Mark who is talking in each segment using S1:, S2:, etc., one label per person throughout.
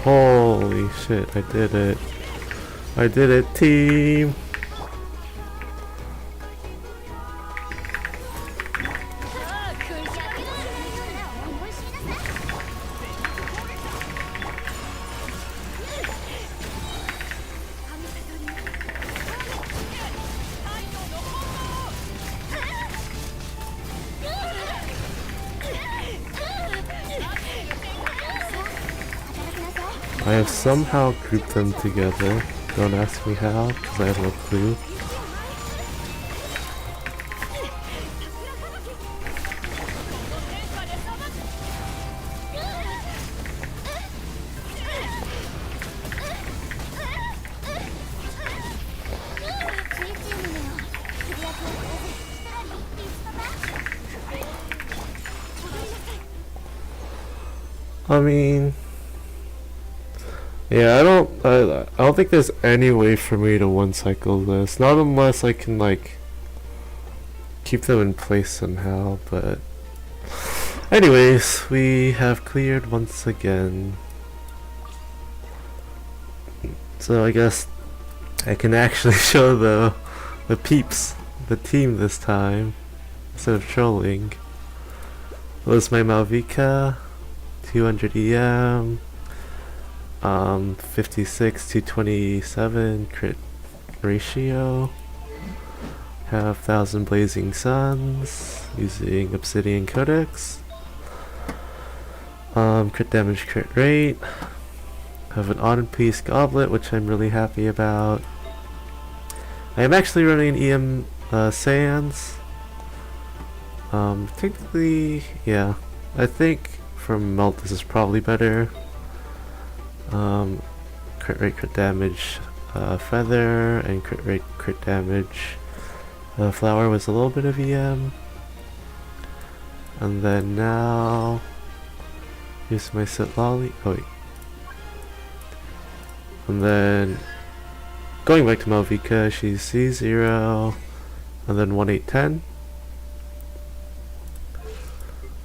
S1: Holy shit, I did it. I did it, team! I have somehow grouped them together. Don't ask me how, because I have no clue. I mean, yeah, I don't think there's any way for me to one cycle this. Not unless I can like keep them in place somehow, but anyways, we have cleared once again. So I guess I can actually show the peeps, the team this time, instead of trolling. It was my Malvika, 200 EM, 56 to 27 crit ratio, have 1000 blazing suns using obsidian codex, crit damage, crit rate, have an on-piece goblet which I'm really happy about. I am actually running EM Sans. Technically, yeah, I think from melt this is probably better. Crit rate, crit damage, feather, and crit rate, crit damage. Flower was a little bit of EM. And then now, here's my sit lolly. Oh wait. And then going back to Malvika, she's C0, and then 1810.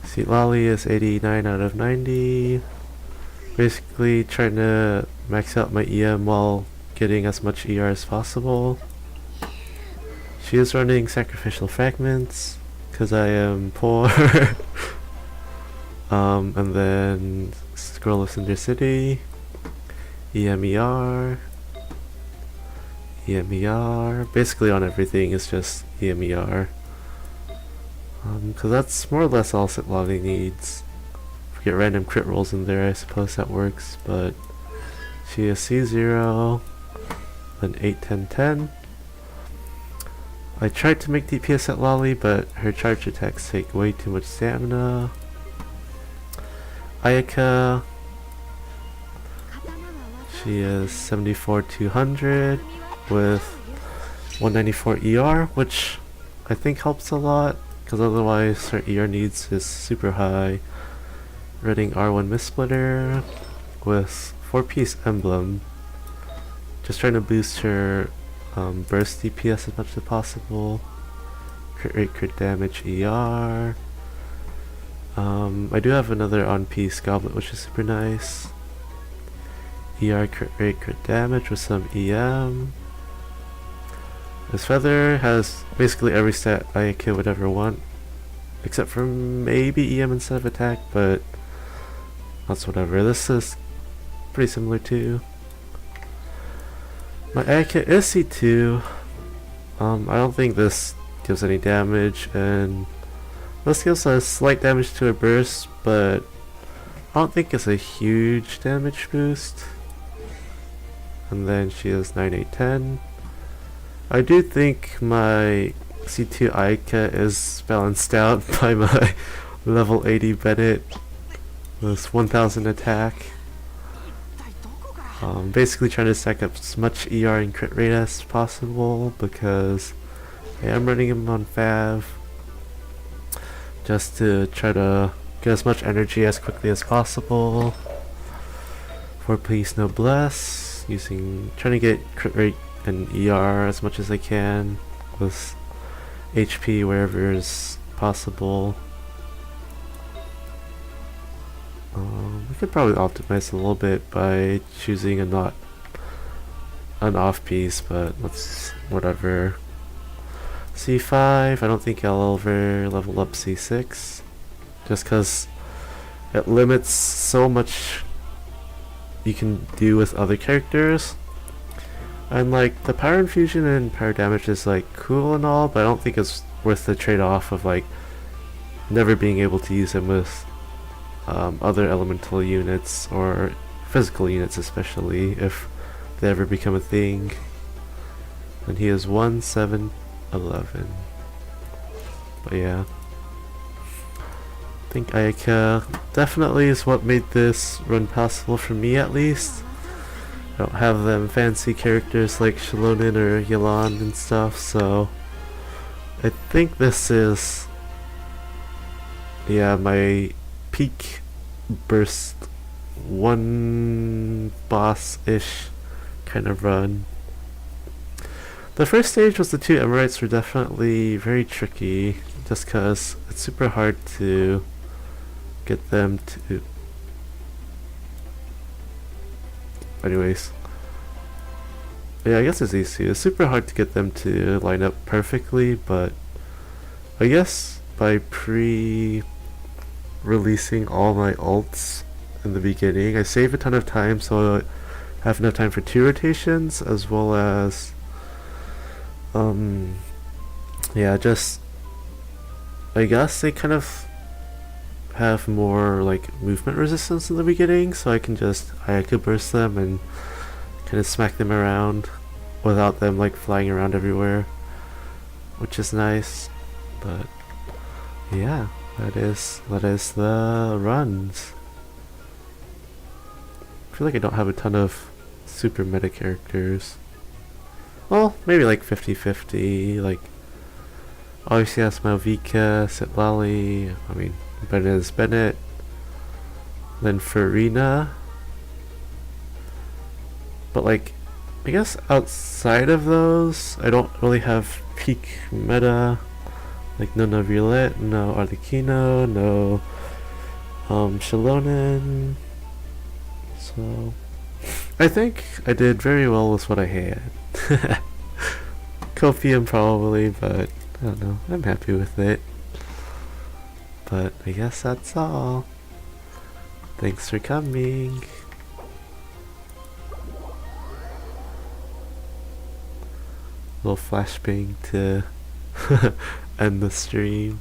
S1: Seat Lolly is 89 out of 90. Basically trying to max out my EM while getting as much ER as possible. She is running sacrificial fragments because I am poor. And then Scroll of Cinder City, EMER, basically on everything is just EMER. Because that's more or less all Sit Lolly needs. If we get random crit rolls in there, I suppose that works, but she is C0, then 8, 10, 10. I tried to make DPS at Lolly, but her charge attacks take way too much stamina. AYAYA, she is 74, 200 with 194 ER, which I think helps a lot, because otherwise her ER needs is super high. Running R1 Mistsplitter with 4-piece emblem, just trying to boost her burst DPS as much as possible. Crit rate, crit damage, ER. I do have another on-piece goblet which is super nice. ER, crit rate, crit damage with some EM. This feather has basically every stat AYAYA would ever want, except for maybe EM instead of attack, but that's whatever. This is pretty similar too. My AYAYA is C2. I don't think this gives any damage, and this gives a slight damage to a burst, but I don't think it's a huge damage boost. And then she is 9, 8, 10. I do think my C2 AYAYA is balanced out by my level 80 Bennett with 1000 attack. Basically trying to stack up as much ER and crit rate as possible because I am running him on Fav just to try to get as much energy as quickly as possible. 4-piece Noblesse, trying to get crit rate and ER as much as I can with HP wherever is possible. could probably optimize a little bit by choosing a not an off piece, but let's whatever. C5, I don't think I'll ever level up C6, just because it limits so much you can do with other characters. And like the power infusion and power damage is like cool and all, but I don't think it's worth the trade-off of like never being able to use him with other elemental units or physical units, especially if they ever become a thing. And he is 1, 7, 11. But yeah, I think AYAYA definitely is what made this run possible for me, at least. I don't have them fancy characters like Shalonin or Yelan and stuff, so I think this is, yeah, my peak burst one boss-ish kind of run. The first stage was the 2 Emirites were definitely very tricky, just because it's super hard to get them to... Anyways. Yeah, I guess it's easy. It's super hard to get them to line up perfectly, but I guess by pre-releasing all my ults in the beginning, I save a ton of time, so I have enough time for 2 rotations, as well as yeah, just I guess they kind of have more like movement resistance in the beginning, so I can just AYAYA burst them and kind of smack them around without them like flying around everywhere, which is nice. But yeah, that is the runs. I feel like I don't have a ton of super meta characters. Well, maybe like 50-50, like obviously that's Malvika, Sitlali, I mean Bennett is Bennett, then Farina. But like, I guess outside of those, I don't really have peak meta, like no Navilet, no Arlecchino, no Shalonin, so I think I did very well with what I had. Copium probably, but I don't know, I'm happy with it. But I guess that's all. Thanks for coming. Little flashbang to end the stream.